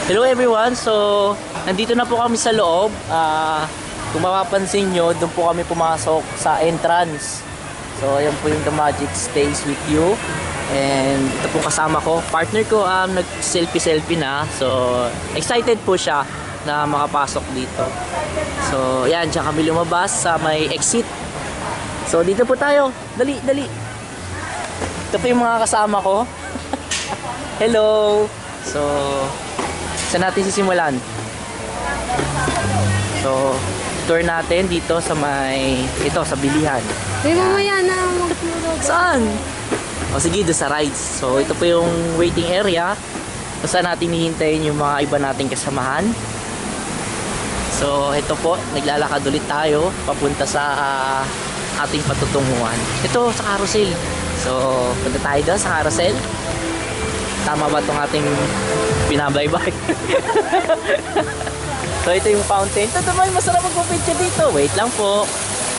Hello everyone, so nandito na po kami sa loob. Kung mapapansin nyo, doon po kami pumasok sa entrance. So ayan po yung The Magic Stays With You. And ito po kasama ko, partner ko, nag-selfie na. So excited po siya na makapasok dito. So ayan, dyan kami lumabas sa may exit. So dito po tayo, dali. Ito po yung mga kasama ko. Hello! So saan natin sisimulan? So, tour natin dito sa sa bilihan. Mamaya na magtulog. Saan? O sige, doon sa rides. So, ito po yung waiting area. Kung saan natin hihintayin yung mga iba nating kasamahan. So, ito po, naglalakad ulit tayo papunta sa ating patutunguhan. Ito, sa carousel. So, punta tayo doon sa carousel. Tama ba itong ating binabaybay? So ito yung fountain. Ito naman, masarap magpapicture dito. Wait lang po.